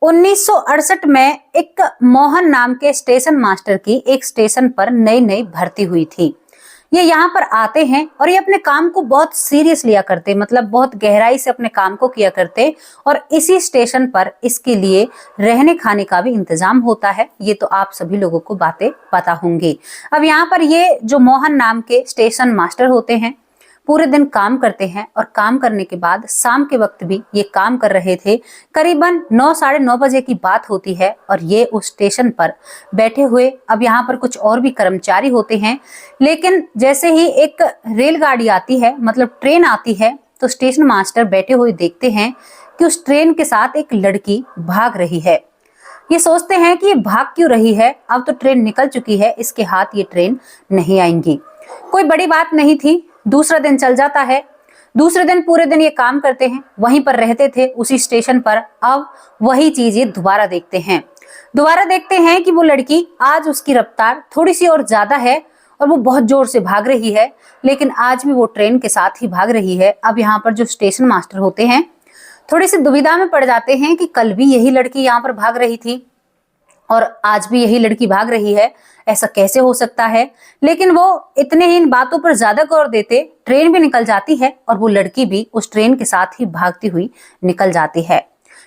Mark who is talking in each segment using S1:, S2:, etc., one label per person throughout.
S1: 1968 में एक मोहन नाम के स्टेशन मास्टर की एक स्टेशन पर नई नई भर्ती हुई थी। ये यहाँ पर आते हैं और ये अपने काम को बहुत सीरियस लिया करते, मतलब बहुत गहराई से अपने काम को किया करते। और इसी स्टेशन पर इसके लिए रहने खाने का भी इंतजाम होता है। ये तो आप सभी लोगों को बातें पता होंगी। अब यहाँ पर ये जो मोहन नाम के स्टेशन मास्टर होते हैं पूरे दिन काम करते हैं और काम करने के बाद शाम के वक्त भी ये काम कर रहे थे। करीबन 9 साढ़े 9 बजे की बात होती है और ये उस स्टेशन पर बैठे हुए, अब यहाँ पर कुछ और भी कर्मचारी होते हैं, लेकिन जैसे ही एक रेलगाड़ी आती है, मतलब ट्रेन आती है, तो स्टेशन मास्टर बैठे हुए देखते हैं कि उस ट्रेन के साथ एक लड़की भाग रही है। ये सोचते हैं कि ये भाग क्यों रही है, अब तो ट्रेन निकल चुकी है, इसके हाथ ये ट्रेन नहीं आएंगी। कोई बड़ी बात नहीं थी। दूसरा दिन चल जाता है। दूसरे दिन पूरे दिन ये काम करते हैं, वहीं पर रहते थे उसी स्टेशन पर। अब वही चीज ये दोबारा देखते हैं कि वो लड़की, आज उसकी रफ्तार थोड़ी सी और ज्यादा है और वो बहुत जोर से भाग रही है, लेकिन आज भी वो ट्रेन के साथ ही भाग रही है। अब यहाँ पर जो स्टेशन मास्टर होते हैं थोड़ी सी दुविधा में पड़ जाते हैं कि कल भी यही लड़की यहाँ पर भाग रही थी और आज भी यही लड़की भाग रही है, ऐसा कैसे हो सकता है। लेकिन वो इतने ही इन बातों पर ज्यादा गौर देते, ट्रेन भी निकल जाती है और वो लड़की भी उस ट्रेन के साथ ही भागती हुई निकल जाती है।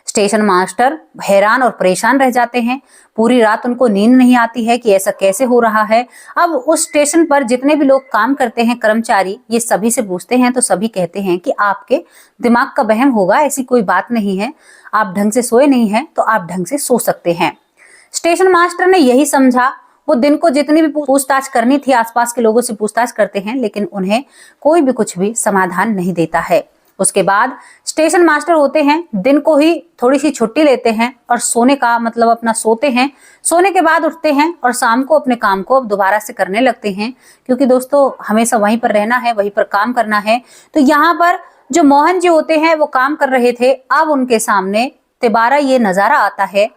S1: स्टेशन मास्टर हैरान और परेशान रह जाते हैं। पूरी रात उनको नींद नहीं आती है कि ऐसा कैसे हो रहा है। अब उस स्टेशन पर जितने भी लोग काम करते हैं, कर्मचारी, ये सभी से पूछते हैं तो सभी कहते हैं कि आपके दिमाग का वहम होगा, ऐसी कोई बात नहीं है, आप ढंग से सोए नहीं हैं तो आप ढंग से सो सकते हैं। स्टेशन मास्टर ने यही समझा। वो दिन को जितनी भी पूछताछ करनी थी, आसपास के लोगों से पूछताछ करते हैं, लेकिन उन्हें कोई भी कुछ भी समाधान नहीं देता है। उसके बाद स्टेशन मास्टर होते हैं दिन को ही थोड़ी सी छुट्टी लेते हैं और सोने का मतलब अपना सोते हैं। सोने के बाद उठते हैं और शाम को अपने काम को अब दोबारा से करने लगते हैं, क्योंकि दोस्तों हमेशा वहीं पर रहना है, वहीं पर काम करना है। तो यहाँ पर जो मोहन जी होते हैं वो काम कर रहे थे। अब उनके सामने तिबारा ये नजारा आता है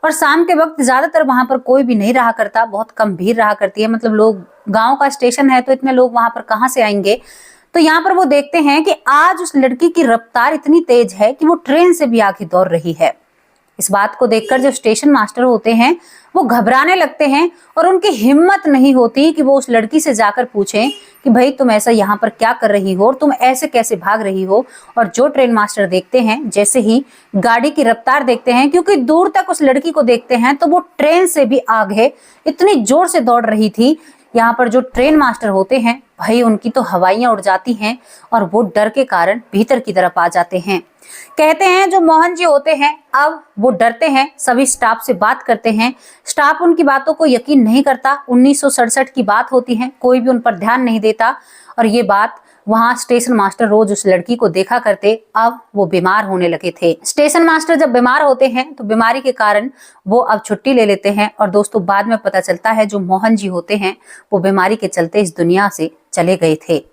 S1: और शाम के वक्त ज्यादातर वहां पर कोई भी नहीं रहा करता, बहुत कम भीड़ रहा करती है। मतलब लोग, गांव का स्टेशन है तो इतने लोग वहां पर कहाँ से आएंगे। तो यहाँ पर वो देखते हैं कि आज उस लड़की की रफ्तार इतनी तेज है कि वो ट्रेन से भी आगे दौड़ रही है। इस बात को देखकर जो स्टेशन मास्टर होते हैं वो घबराने लगते हैं और उनकी हिम्मत नहीं होती कि वो उस लड़की से जाकर पूछें कि भाई तुम ऐसा यहाँ पर क्या कर रही हो और तुम ऐसे कैसे भाग रही हो। और जो ट्रेन मास्टर देखते हैं, जैसे ही गाड़ी की रफ्तार देखते हैं, क्योंकि दूर तक उस लड़की को देखते हैं, तो वो ट्रेन से भी आगे इतनी जोर से दौड़ रही थी। यहाँ पर जो ट्रेन मास्टर होते हैं भाई, उनकी तो हवाइयां उड़ जाती हैं और वो डर के कारण भीतर की तरफ आ जाते हैं। कहते हैं जो मोहन जी होते हैं, अब वो डरते हैं, सभी स्टाफ से बात करते हैं। स्टाफ उनकी बातों को यकीन नहीं करता। 1967 की बात होती है, कोई भी उन पर ध्यान नहीं देता। और ये बात वहां स्टेशन मास्टर रोज उस लड़की को देखा करते। अब वो बीमार होने लगे थे। स्टेशन मास्टर जब बीमार होते हैं तो बीमारी के कारण वो अब छुट्टी ले लेते हैं। और दोस्तों बाद में पता चलता है जो मोहन जी होते हैं वो बीमारी के चलते इस दुनिया से चले गए थे।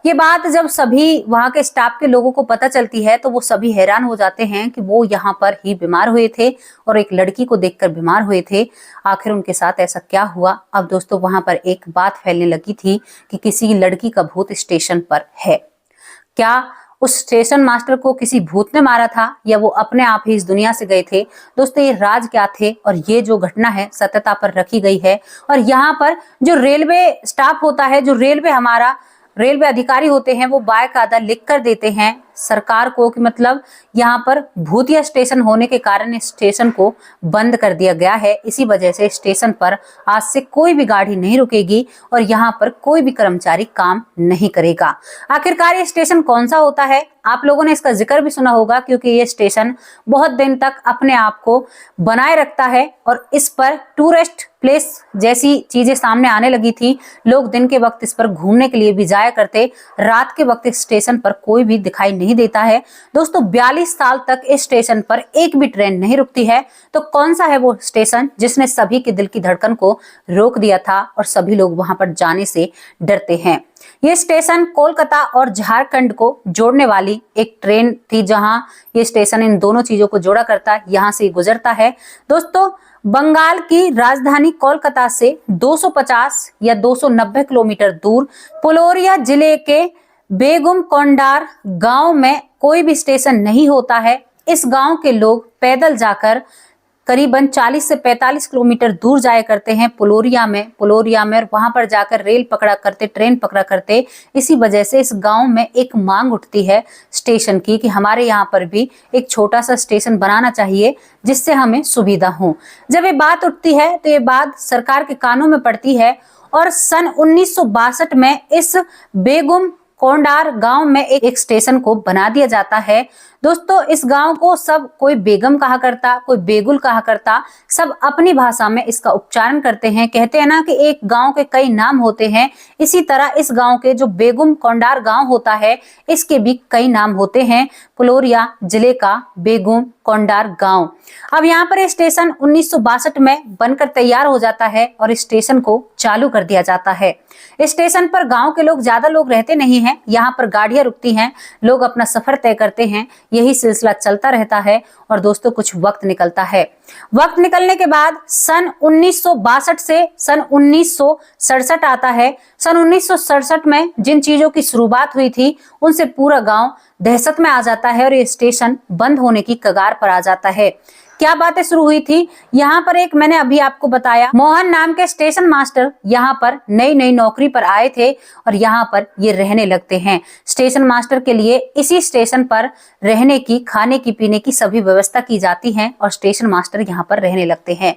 S1: ये बात जब सभी वहां के स्टाफ के लोगों को पता चलती है तो वो सभी हैरान हो जाते हैं कि वो यहाँ पर ही बीमार हुए थे और एक लड़की को देखकर बीमार हुए थे। आखिर उनके साथ ऐसा क्या हुआ। अब दोस्तों वहां पर एक बात फैलने लगी थी कि किसी लड़की का भूत स्टेशन पर है। क्या उस स्टेशन मास्टर को किसी भूत ने मारा था या वो अपने आप ही इस दुनिया से गए थे। दोस्तों ये राज क्या थे और ये जो घटना है सत्यता पर रखी गई है। और यहाँ पर जो रेलवे स्टाफ होता है, जो रेलवे अधिकारी होते हैं, वो बाकायदा लिख कर देते हैं सरकार को कि मतलब यहाँ पर भूतिया स्टेशन होने के कारण इस स्टेशन को बंद कर दिया गया है। इसी वजह से स्टेशन पर आज से कोई भी गाड़ी नहीं रुकेगी और यहाँ पर कोई भी कर्मचारी काम नहीं करेगा। आखिरकार ये स्टेशन कौन सा होता है, आप लोगों ने इसका जिक्र भी सुना होगा, क्योंकि ये स्टेशन बहुत दिन तक अपने आप को बनाए रखता है और इस पर टूरिस्ट प्लेस जैसी चीजें सामने आने लगी थी। लोग दिन के वक्त इस पर घूमने के लिए भी जाया करते, रात के वक्त इस स्टेशन पर कोई भी दिखाई नहीं देता है। दोस्तों 42 साल तक इस स्टेशन पर एक भी ट्रेन नहीं रुकती है। तो कौन सा है वो स्टेशन जिसने सभी के दिल की धड़कन को रोक दिया था और सभी लोग वहां पर जाने से डरते हैं। ये स्टेशन कोलकाता और झारखंड को जोड़ने वाली एक ट्रेन थी, जहां ये स्टेशन इन दोनों चीजों को जोड़ा करता है, यहाँ से गुजरता है। दोस्तों बंगाल की राजधानी कोलकाता से 250 या 290 किलोमीटर दूर पुलोरिया जिले के बेगुम कोंडार गांव में कोई भी स्टेशन नहीं होता है। इस गांव के लोग पैदल जाकर करीबन 40 से 45 किलोमीटर दूर जाया करते हैं पुलोरिया में और वहां पर जाकर रेल पकड़ा करते, ट्रेन पकड़ा करते। इसी वजह से इस गांव में एक मांग उठती है स्टेशन की कि हमारे यहाँ पर भी एक छोटा सा स्टेशन बनाना चाहिए जिससे हमें सुविधा हो। जब ये बात उठती है तो ये बात सरकार के कानों में पड़ती है और सन 1962 में इस बेगुम कोंडार गांव में एक स्टेशन को बना दिया जाता है। दोस्तों, इस गांव को सब कोई बेगम कहा करता, कोई बेगुल कहा करता, सब अपनी भाषा में इसका उच्चारण करते हैं। कहते हैं ना कि एक गांव के कई नाम होते हैं, इसी तरह इस गांव के जो बेगुम कोंडार गांव होता है इसके भी कई नाम होते हैं। पुलोरिया जिले का बेगुम कोंडार गांव। अब यहाँ पर स्टेशन 1962 में बनकर तैयार हो जाता है और इस स्टेशन को चालू कर दिया जाता है। इस स्टेशन पर गांव के लोग ज्यादा लोग रहते नहीं हैं, यहाँ पर गाड़ियां रुकती हैं, लोग अपना सफर तय करते हैं, यही सिलसिला चलता रहता है। और दोस्तों, कुछ वक्त निकलता है। वक्त निकलने के बाद सन 1962 से सन 1967 आता है। सन 1967 में जिन चीजों की शुरुआत हुई थी उनसे पूरा गांव दहशत में आ जाता है और ये स्टेशन बंद होने की कगार पर आ जाता है। क्या बातें शुरू हुई थी? यहाँ पर एक मैंने अभी आपको बताया, मोहन नाम के स्टेशन मास्टर यहाँ पर नई नई नौकरी पर आए थे और यहाँ पर ये रहने लगते हैं। स्टेशन मास्टर के लिए इसी स्टेशन पर रहने की, खाने की, पीने की सभी व्यवस्था की जाती है और स्टेशन मास्टर यहाँ पर रहने लगते हैं।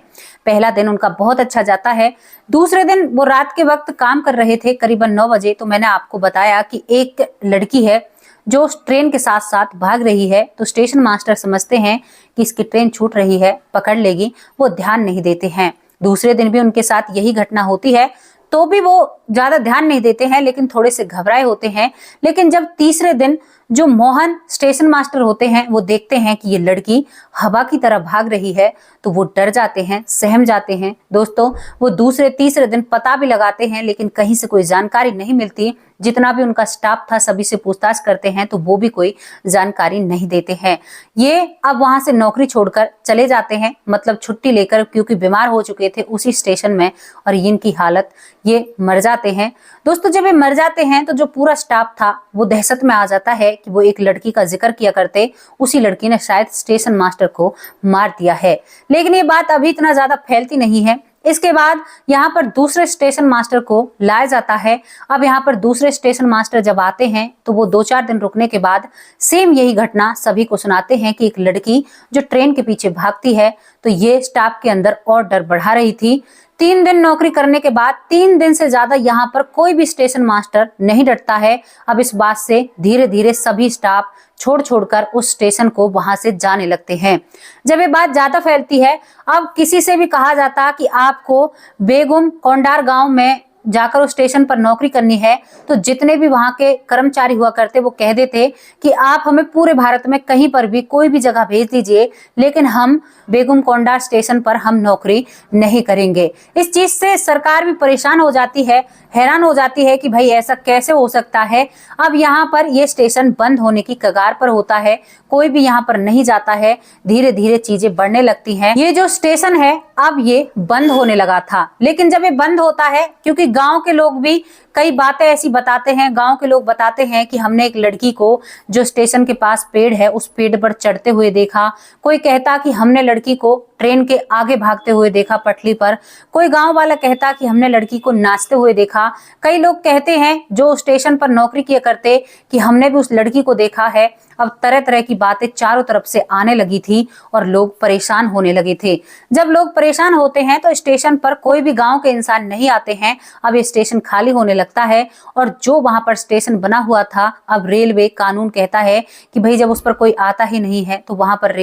S1: पहला दिन उनका बहुत अच्छा जाता है। दूसरे दिन वो रात के वक्त काम कर रहे थे करीबन 9 बजे। तो मैंने आपको बताया कि एक लड़की है जो ट्रेन के साथ साथ भाग रही है। तो स्टेशन मास्टर समझते हैं कि इसकी ट्रेन छूट रही है, पकड़ लेगी, वो ध्यान नहीं देते हैं। दूसरे दिन भी उनके साथ यही घटना होती है तो भी वो ज्यादा ध्यान नहीं देते हैं, लेकिन थोड़े से घबराए होते हैं। लेकिन जब तीसरे दिन जो मोहन स्टेशन मास्टर होते हैं वो देखते हैं कि ये लड़की हवा की तरह भाग रही है तो वो डर जाते हैं, सहम जाते हैं। दोस्तों, वो दूसरे तीसरे दिन पता भी लगाते हैं लेकिन कहीं से कोई जानकारी नहीं मिलती। जितना भी उनका स्टाफ था सभी से पूछताछ करते हैं तो वो भी कोई जानकारी नहीं देते हैं। ये अब वहां से नौकरी छोड़कर चले जाते हैं, मतलब छुट्टी लेकर, क्योंकि बीमार हो चुके थे उसी स्टेशन में और इनकी हालत, ये मर जाते हैं। दोस्तों, जब ये मर जाते हैं तो जो पूरा स्टाफ था वो दहशत में आ जाता है कि वो एक लड़की का जिक्र किया करते, उसी लड़की ने शायद स्टेशन मास्टर को मार दिया है। लेकिन ये बात अभी इतना ज्यादा फैलती नहीं है। इसके बाद यहाँ पर दूसरे स्टेशन मास्टर को लाया जाता है। अब यहाँ पर दूसरे स्टेशन मास्टर जब आते हैं तो वो 2-4 दिन रुकने के बाद सेम यही घटना सभी को सुनाते हैं कि एक लड़की जो ट्रेन के पीछे भागती है। तो ये स्टाफ के अंदर और डर बढ़ा रही थी। 3 दिन नौकरी करने के बाद 3 दिन से ज्यादा यहाँ पर कोई भी स्टेशन मास्टर नहीं डरता है। अब इस बात से धीरे धीरे सभी स्टाफ छोड़ छोड़कर उस स्टेशन को वहां से जाने लगते हैं। जब ये बात ज्यादा फैलती है, अब किसी से भी कहा जाता कि आपको बेगुम कोंडार गांव में जाकर उस स्टेशन पर नौकरी करनी है तो जितने भी वहां के कर्मचारी हुआ करते वो कह देते कि आप हमें पूरे भारत में कहीं पर भी कोई भी जगह भेज दीजिए, लेकिन हम बेगुम कोंडार स्टेशन पर हम नौकरी नहीं करेंगे। इस चीज से सरकार भी परेशान हो जाती है, हैरान हो जाती है कि भाई ऐसा कैसे हो सकता है। अब यहाँ पर ये स्टेशन बंद होने की कगार पर होता है, कोई भी यहाँ पर नहीं जाता है। धीरे धीरे चीजें बढ़ने लगती हैं। ये जो स्टेशन है अब ये बंद होने लगा था। लेकिन जब ये बंद होता है, क्योंकि गांव के लोग भी कई बातें ऐसी बताते हैं, गांव के लोग बताते हैं कि हमने एक लड़की को जो स्टेशन के पास पेड़ है उस पेड़ पर चढ़ते हुए देखा। कोई कहता कि हमने लड़की को ट्रेन के आगे भागते हुए देखा पटरी पर। कोई गांव वाला कहता कि हमने लड़की को नाचते हुए देखा। कई लोग कहते हैं जो स्टेशन पर नौकरी किया करते कि हमने भी उस लड़की को देखा है। अब तरह तरह की बातें चारों तरफ से आने लगी थी और लोग परेशान होने लगे थे। जब लोग परेशान होते हैं तो स्टेशन पर कोई भी गांव के इंसान नहीं आते हैं। अब ये स्टेशन खाली होने लगता है और जो वहां पर स्टेशन बना हुआ था, अब रेलवे कानून कहता है कि भाई जब उस पर कोई आता ही नहीं है तो वहां पर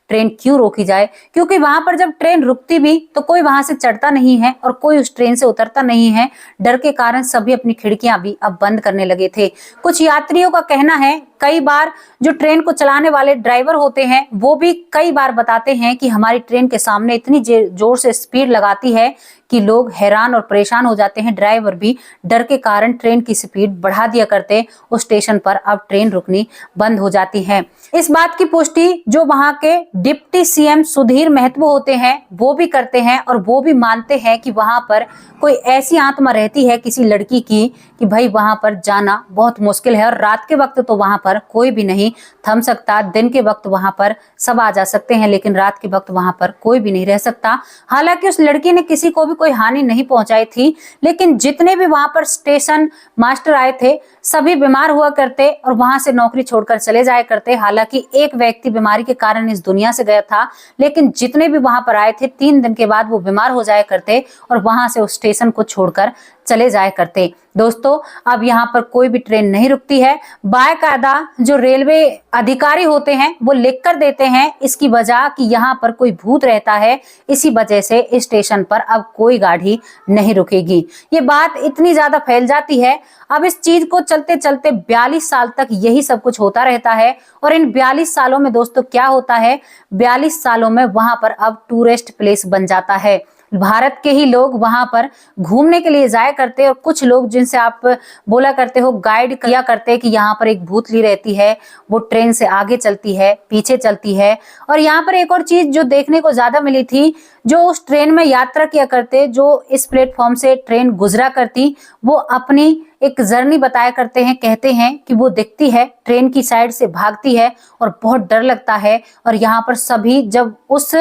S1: ट्रेन क्यों रोकी जाए, क्योंकि वहां पर जब ट्रेन रुकती भी तो कोई वहां से चढ़ता नहीं है और कोई उस ट्रेन से उतरता नहीं है। डर के कारण सभी अपनी खिड़कियां भी अब बंद करने लगे थे। कुछ यात्रियों का कहना है, कई बार जो ट्रेन को चलाने वाले ड्राइवर होते हैं वो भी कई बार बताते हैं कि हमारी ट्रेन के सामने इतनी जोर से स्पीड लगाती है कि लोग हैरान और परेशान हो जाते हैं। ड्राइवर भी डर के कारण ट्रेन की स्पीड बढ़ा दिया करते। उस स्टेशन पर अब ट्रेन रुकनी बंद हो जाती है। इस बात की पुष्टि जो वहां के डिप्टी सीएम सुधीर महतो होते हैं वो भी करते हैं और वो भी मानते हैं कि वहां पर कोई ऐसी आत्मा रहती है किसी लड़की की कि भाई वहां पर जाना बहुत मुश्किल है, और रात के वक्त तो वहां पर कोई भी नहीं थम सकता। दिन के वक्त वहां पर सब आ जा सकते हैं, लेकिन रात के वक्त वहां पर कोई भी नहीं रह सकता। हालांकि उस लड़की ने किसी को भी कोई हानि नहीं पहुंचाई थी, लेकिन जितने भी वहां पर स्टेशन मास्टर आए थे सभी बीमार हुआ करते और वहां से नौकरी छोड़कर चले जाया करते। हालांकि एक व्यक्ति बीमारी के कारण इस दुनिया से गया था, लेकिन जितने भी वहां पर आए थे 3 दिन के बाद वो बीमार हो जाया करते और वहां से उस स्टेशन को छोड़कर चले जाया करते। दोस्तों, अब यहाँ पर कोई भी ट्रेन नहीं रुकती है। बाकायदा जो रेलवे अधिकारी होते हैं वो लिख कर देते हैं इसकी वजह कि यहाँ पर कोई भूत रहता है, इसी वजह से इस स्टेशन पर अब कोई गाड़ी नहीं रुकेगी। ये बात इतनी ज्यादा फैल जाती है, अब इस चीज को चलते चलते 42 साल तक यही सब कुछ होता रहता है। और इन 42 सालों में दोस्तों क्या होता है, 42 सालों में वहां पर अब टूरिस्ट प्लेस बन जाता है। भारत के ही लोग वहां पर घूमने के लिए जाया करते हैं, और कुछ लोग जिनसे आप बोला करते हो गाइड किया करते हैं कि यहाँ पर एक भूतली रहती है, वो ट्रेन से आगे चलती है, पीछे चलती है। और यहाँ पर एक और चीज जो देखने को ज्यादा मिली थी, जो उस ट्रेन में यात्रा किया करते, जो इस प्लेटफॉर्म से ट्रेन गुजरा करती, वो अपनी एक जर्नी बताया करते हैं। कहते हैं कि वो दिखती है, ट्रेन की साइड से भागती है और बहुत डर लगता है। और यहाँ पर सभी जब उस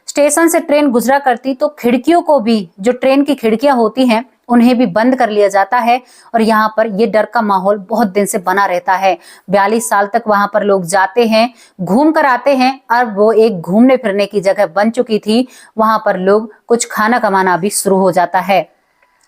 S1: स्टेशन से ट्रेन गुजरा करती तो खिड़कियों को भी, जो ट्रेन की खिड़कियां होती हैं, उन्हें भी बंद कर लिया जाता है। और यहाँ पर ये डर का माहौल बहुत दिन से बना रहता है। 42 साल तक वहां पर लोग जाते हैं, घूम कर आते हैं। अब वो एक घूमने फिरने की जगह बन चुकी थी, वहां पर लोग कुछ खाना कमाना भी शुरू हो जाता है।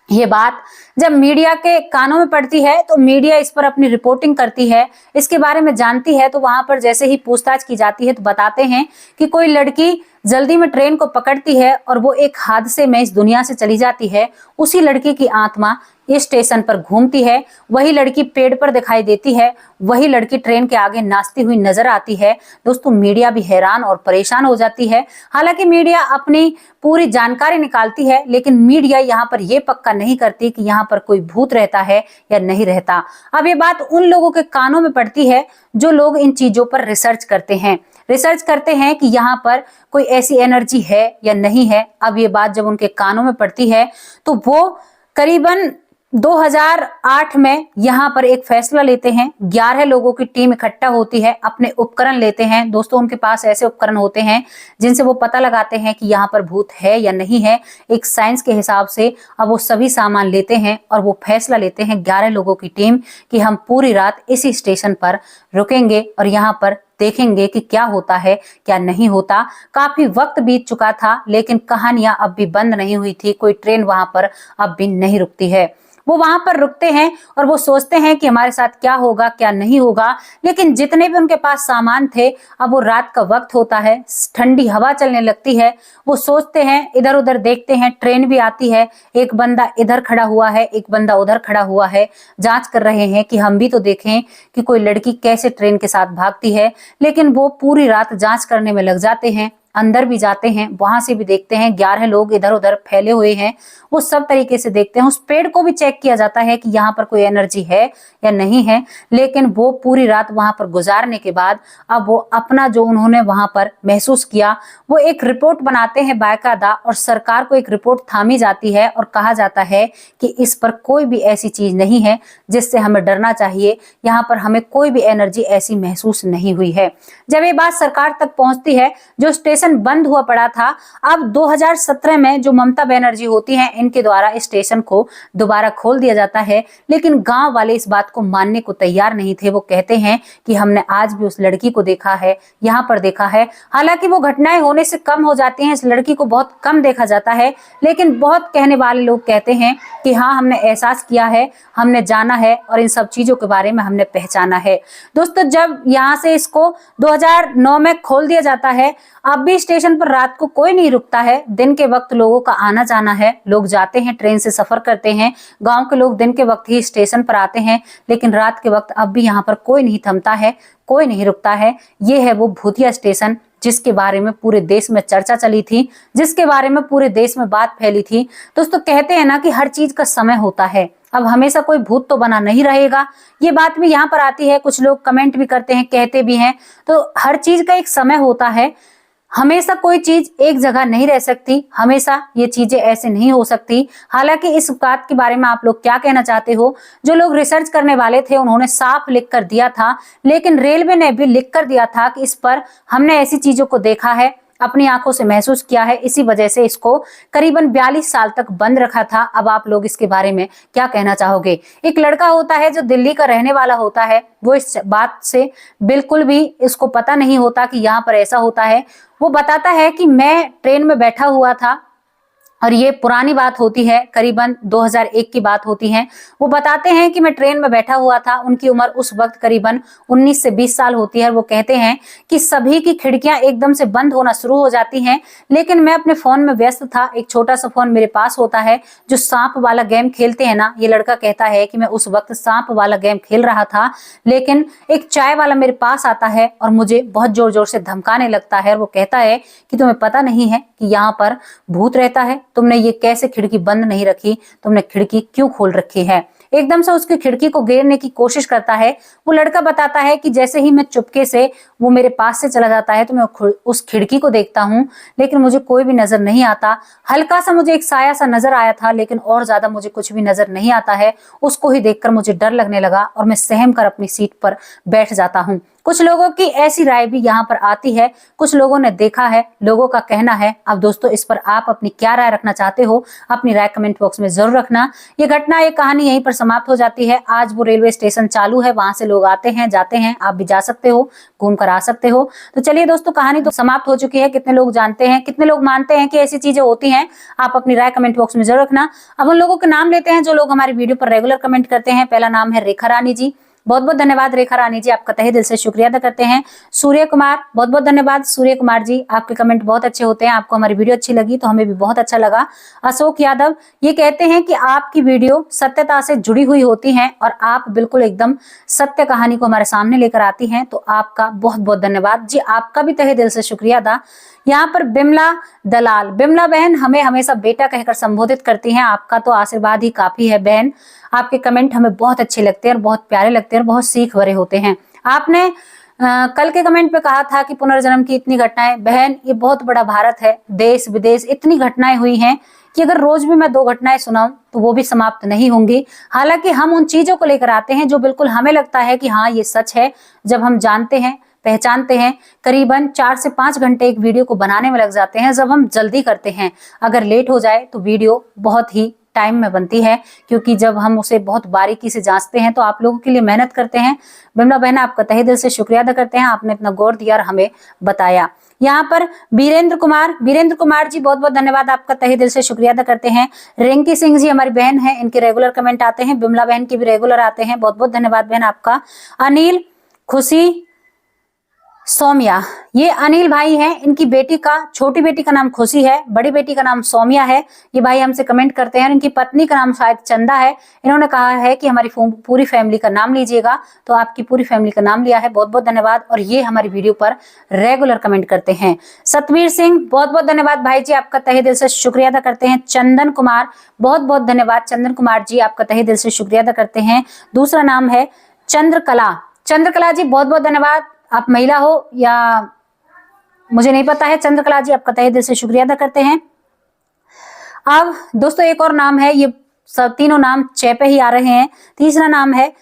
S1: ये बात जब मीडिया के कानों में पड़ती है तो मीडिया इस पर अपनी रिपोर्टिंग करती है, इसके बारे में जानती है। तो वहां पर जैसे ही पूछताछ की जाती है तो बताते हैं कि कोई लड़की जल्दी में ट्रेन को पकड़ती है और वो एक हादसे में इस दुनिया से चली जाती है। उसी लड़की की आत्मा इस स्टेशन पर घूमती है, वही लड़की पेड़ पर दिखाई देती है, वही लड़की ट्रेन के आगे नाचती हुई नजर आती है। दोस्तों, मीडिया भी हैरान और परेशान हो जाती है। हालांकि मीडिया अपनी पूरी जानकारी निकालती है, लेकिन मीडिया यहाँ पर यह पक्का नहीं करती कि यहाँ पर कोई भूत रहता है या नहीं रहता। अब ये बात उन लोगों के कानों में पड़ती है जो लोग इन चीजों पर रिसर्च करते हैं कि यहाँ पर कोई ऐसी एनर्जी है या नहीं है। अब ये बात जब उनके कानों में पड़ती है तो वो करीबन 2008 में यहाँ पर एक फैसला लेते हैं। 11 लोगों की टीम इकट्ठा होती है, अपने उपकरण लेते हैं। दोस्तों, उनके पास ऐसे उपकरण होते हैं जिनसे वो पता लगाते हैं कि यहाँ पर भूत है या नहीं है। एक साइंस के हिसाब से अब वो सभी सामान लेते हैं और वो फैसला लेते हैं 11 लोगों की टीम कि हम पूरी रात इसी स्टेशन पर रुकेंगे और यहाँ पर देखेंगे कि क्या होता है क्या नहीं होता। काफी वक्त बीत चुका था, लेकिन कहानियां अब भी बंद नहीं हुई थी। कोई ट्रेन वहां पर अब भी नहीं रुकती है। वो वहां पर रुकते हैं और वो सोचते हैं कि हमारे साथ क्या होगा क्या नहीं होगा। लेकिन जितने भी उनके पास सामान थे, अब वो रात का वक्त होता है, ठंडी हवा चलने लगती है। वो सोचते हैं, इधर उधर देखते हैं, ट्रेन भी आती है। एक बंदा इधर खड़ा हुआ है, एक बंदा उधर खड़ा हुआ है, जांच कर रहे हैं कि हम भी तो देखें कि कोई लड़की कैसे ट्रेन के साथ भागती है। लेकिन वो पूरी रात जांच करने में लग जाते हैं, अंदर भी जाते हैं, वहां से भी देखते हैं 11 लोग इधर उधर फैले हुए हैं। वो सब तरीके से देखते हैं। उस पेड़ को भी चेक किया जाता है कि यहाँ पर कोई एनर्जी है या नहीं है। लेकिन वो पूरी रात वहां पर गुजारने के बाद अब वो अपना जो उन्होंने वहां पर महसूस किया वो एक रिपोर्ट बनाते हैं बाकायदा, और सरकार को एक रिपोर्ट थामी जाती है और कहा जाता है कि इस पर कोई भी ऐसी चीज नहीं है जिससे हमें डरना चाहिए। यहाँ पर हमें कोई भी एनर्जी ऐसी महसूस नहीं हुई है। जब ये बात सरकार तक पहुंचती है, जो स्टेशन बंद हुआ पड़ा था, अब 2017 में जो ममता बनर्जी होती हैं, इनके द्वारा इस स्टेशन को दोबारा खोल दिया जाता है। लेकिन गांव वाले इस बात को मानने को तैयार नहीं थे। वो कहते हैं कि हमने आज भी उस लड़की को देखा है, यहाँ पर देखा है। हालांकि वो घटनाएं होने से कम हो जाती हैं, इस लड़की को बहुत कम देखा जाता है। लेकिन बहुत कहने वाले लोग कहते हैं कि हाँ, हमने एहसास किया है, हमने जाना है और इन सब चीजों के बारे में हमने पहचाना है। दोस्तों, जब यहाँ से इसको 2009 में खोल दिया जाता है, अब भी स्टेशन पर रात को कोई नहीं रुकता है। दिन के वक्त लोगों का आना जाना है, लोग जाते हैं, ट्रेन से सफर करते हैं। गांव के लोग दिन के वक्त ही स्टेशन पर आते हैं, लेकिन रात के वक्त अब भी यहाँ पर कोई नहीं थमता है, कोई नहीं रुकता है। ये है वो भूतिया स्टेशन जिसके बारे में पूरे देश में चर्चा चली थी, जिसके बारे में पूरे देश में बात फैली थी। दोस्तों, कहते हैं ना कि हर चीज का समय होता है। अब हमेशा कोई भूत तो बना नहीं रहेगा, ये बात भी यहाँ पर आती है। कुछ लोग कमेंट भी करते हैं, कहते भी हैं। तो हर चीज का एक समय होता है। हमेशा कोई चीज एक जगह नहीं रह सकती, हमेशा ये चीजें ऐसे नहीं हो सकती। हालांकि इस बात के बारे में आप लोग क्या कहना चाहते हो? जो लोग रिसर्च करने वाले थे उन्होंने साफ लिख कर दिया था, लेकिन रेलवे ने भी लिख कर दिया था कि इस पर हमने ऐसी चीजों को देखा है, अपनी आंखों से महसूस किया है, इसी वजह से इसको करीबन 42 साल तक बंद रखा था। अब आप लोग इसके बारे में क्या कहना चाहोगे? एक लड़का होता है जो दिल्ली का रहने वाला होता है, वो इस बात से बिल्कुल भी इसको पता नहीं होता कि यहाँ पर ऐसा होता है। वो बताता है कि मैं ट्रेन में बैठा हुआ था, और ये पुरानी बात होती है, करीबन 2001 की बात होती है। वो बताते हैं कि मैं ट्रेन में बैठा हुआ था, उनकी उम्र उस वक्त करीबन 19 से 20 साल होती है। वो कहते हैं कि सभी की खिड़कियां एकदम से बंद होना शुरू हो जाती हैं, लेकिन मैं अपने फोन में व्यस्त था। एक छोटा सा फोन मेरे पास होता है, जो सांप वाला गेम खेलते हैं ना, ये लड़का कहता है कि मैं उस वक्त सांप वाला गेम खेल रहा था, लेकिन एक चाय वाला मेरे पास आता है और मुझे बहुत जोर जोर से धमकाने लगता है। और वो कहता है कि तुम्हें पता नहीं है कि यहाँ पर भूत रहता है, तुमने ये कैसे खिड़की बंद नहीं रखी, तुमने खिड़की क्यों खोल रखी है? एकदम से उसकी खिड़की को घेरने की कोशिश करता है। वो लड़का बताता है कि जैसे ही मैं चुपके से वो मेरे पास से चला जाता है तो मैं उस खिड़की को देखता हूँ, लेकिन मुझे कोई भी नजर नहीं आता। हल्का सा मुझे एक साया सा नजर आया था, लेकिन और ज्यादा मुझे कुछ भी नजर नहीं आता है। उसको ही देखकर मुझे डर लगने लगा और मैं सहम कर अपनी सीट पर बैठ जाता हूँ। कुछ लोगों की ऐसी राय भी यहाँ पर आती है, कुछ लोगों ने देखा है, लोगों का कहना है। अब दोस्तों, इस पर आप अपनी क्या राय रखना चाहते हो? अपनी राय कमेंट बॉक्स में जरूर रखना। ये घटना, ये कहानी यहीं पर समाप्त हो जाती है। आज वो रेलवे स्टेशन चालू है, वहां से लोग आते हैं जाते हैं, आप भी जा सकते हो, घूम कर आ सकते हो। तो चलिए दोस्तों, कहानी तो समाप्त हो चुकी है। कितने लोग जानते हैं, कितने लोग मानते हैं कि ऐसी चीजें होती हैं? आप अपनी राय कमेंट बॉक्स में जरूर रखना। अब उन लोगों के नाम लेते हैं जो लोग हमारी वीडियो पर रेगुलर कमेंट करते हैं। पहला नाम है रेखा रानी जी। बहुत बहुत धन्यवाद रेखा रानी जी, आपका तहे दिल से शुक्रिया अदा करते हैं। सूर्य कुमार, बहुत बहुत धन्यवाद सूर्य कुमार जी, आपके कमेंट बहुत अच्छे होते हैं। आपको हमारी वीडियो अच्छी लगी तो हमें भी बहुत अच्छा लगा। अशोक यादव, ये कहते हैं कि आपकी वीडियो सत्यता से जुड़ी हुई होती हैं और आप बिल्कुल एकदम सत्य कहानी को हमारे सामने लेकर आती हैं, तो आपका बहुत बहुत धन्यवाद जी, आपका भी तहे दिल से शुक्रिया अदा। यहाँ पर बिमला दलाल, बिमला बहन हमें हमेशा बेटा कहकर संबोधित करती हैं, आपका तो आशीर्वाद ही काफी है बहन। आपके कमेंट हमें बहुत अच्छे लगते हैं और बहुत प्यारे लगते हैं और बहुत सीख भरे होते हैं। आपने कल के कमेंट पे कहा था कि पुनर्जन्म की इतनी घटनाएं, बहन ये बहुत बड़ा भारत है, देश विदेश इतनी घटनाएं हुई हैं कि अगर रोज भी मैं 2 घटनाएं सुनाऊं तो वो भी समाप्त नहीं होंगी। हालांकि हम उन चीजों को लेकर आते हैं जो बिल्कुल हमें लगता है कि हाँ ये सच है। जब हम जानते हैं, पहचानते हैं, करीबन 4 से 5 घंटे एक वीडियो को बनाने में लग जाते हैं। जब हम जल्दी करते हैं, अगर लेट हो जाए तो वीडियो बहुत ही टाइम में बनती है, क्योंकि जब हम उसे बहुत बारीकी से जांचते हैं तो आप लोगों के लिए मेहनत करते हैं। बिमला बहन, आपका तहे दिल से शुक्रिया अदा करते हैं, आपने इतना गौर दिया और हमें बताया। यहाँ पर वीरेंद्र कुमार जी, बहुत बहुत धन्यवाद, आपका तहे दिल से शुक्रिया अदा करते हैं। रिंकी सिंह जी हमारी बहन है, इनके रेगुलर कमेंट आते हैं, बिमला बहन के भी रेगुलर आते हैं, बहुत बहुत धन्यवाद बहन आपका। अनिल, खुशी, सौम्या, ये अनिल भाई हैं, इनकी बेटी का, छोटी बेटी का नाम खुशी है, बड़ी बेटी का नाम सौम्या है। ये भाई हमसे कमेंट करते हैं। इनकी पत्नी का नाम शायद चंदा है। इन्होंने कहा है कि हमारी पूरी फैमिली का नाम लीजिएगा, तो आपकी पूरी फैमिली का नाम लिया है, बहुत बहुत धन्यवाद। और ये हमारी वीडियो पर रेगुलर कमेंट करते हैं। सतवीर सिंह, बहुत बहुत धन्यवाद भाई जी, आपका तहे दिल से शुक्रिया अदा करते हैं। चंदन कुमार, बहुत बहुत धन्यवाद चंदन कुमार जी, आपका तहे दिल से शुक्रिया अदा करते हैं। दूसरा नाम है चंद्रकला जी, बहुत बहुत धन्यवाद। आप महिला हो या मुझे नहीं पता है। चंद्रकला जी, आपका तहे दिल से शुक्रिया अदा करते हैं। अब दोस्तों एक और नाम है, ये सब तीनों नाम च पे ही आ रहे हैं। तीसरा नाम है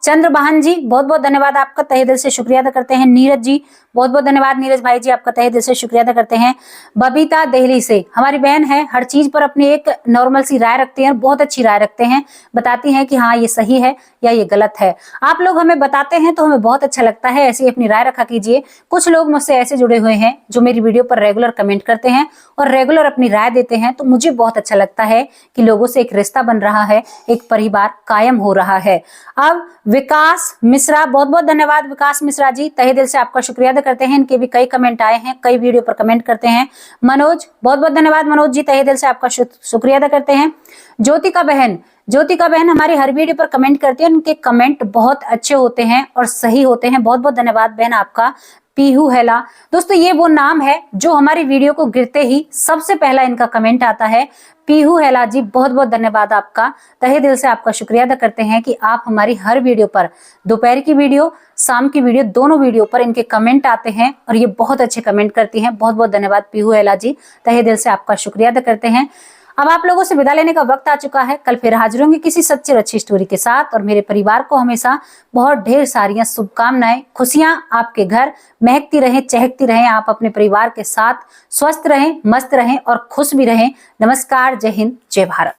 S1: चंद्रबहान जी, बहुत बहुत धन्यवाद, आपका तहे दिल से शुक्रिया अदा करते हैं। नीरज जी, बहुत बहुत धन्यवाद नीरज भाई जी, आपका तहे दिल से शुक्रिया अदा करते हैं। बबीता दिल्ली से हमारी बहन है, हर चीज पर अपनी एक नॉर्मल सी राय रखते हैं, बहुत अच्छी राय रखते हैं, बताती हैं कि हाँ ये सही है या ये गलत है। आप लोग हमें बताते हैं तो हमें बहुत अच्छा लगता है, ऐसे ही अपनी राय रखा कीजिए। कुछ लोग मुझसे ऐसे जुड़े हुए हैं जो मेरी वीडियो पर रेगुलर कमेंट करते हैं और रेगुलर अपनी राय देते हैं, तो मुझे बहुत अच्छा लगता है कि लोगों से एक रिश्ता बन रहा है, एक परिवार कायम हो रहा है। अब विकास मिश्रा, बहुत बहुत धन्यवाद विकास मिश्रा जी, तहे दिल से आपका शुक्रिया अदा करते हैं। इनके भी कई कमेंट आए हैं, कई वीडियो पर कमेंट करते हैं। मनोज, बहुत बहुत धन्यवाद मनोज जी, तहे दिल से आपका शुक्रिया अदा करते हैं। ज्योतिका बहन हमारी हर वीडियो पर कमेंट करती है, उनके कमेंट बहुत अच्छे होते हैं और सही होते हैं, बहुत बहुत धन्यवाद बहन आपका। पीहू हेला। दोस्तों ये वो नाम है जो हमारी वीडियो को गिरते ही सबसे पहला इनका कमेंट आता है। पीहू हेला जी, बहुत बहुत धन्यवाद आपका, तहे दिल से आपका शुक्रिया अदा करते हैं कि आप हमारी हर वीडियो पर, दोपहर की वीडियो, शाम की वीडियो, दोनों वीडियो पर इनके कमेंट आते हैं और ये बहुत अच्छे कमेंट करती हैं। बहुत बहुत धन्यवाद पीहू हेला जी, तहे दिल से आपका शुक्रिया अदा करते हैं। अब आप लोगों से विदा लेने का वक्त आ चुका है। कल फिर हाजिर होंगे किसी सच्ची और अच्छी स्टोरी के साथ। और मेरे परिवार को हमेशा बहुत ढेर सारियां शुभकामनाएं, खुशियां आपके घर महकती रहें, चहकती रहें। आप अपने परिवार के साथ स्वस्थ रहें, मस्त रहें और खुश भी रहें। नमस्कार, जय हिंद, जय भारत।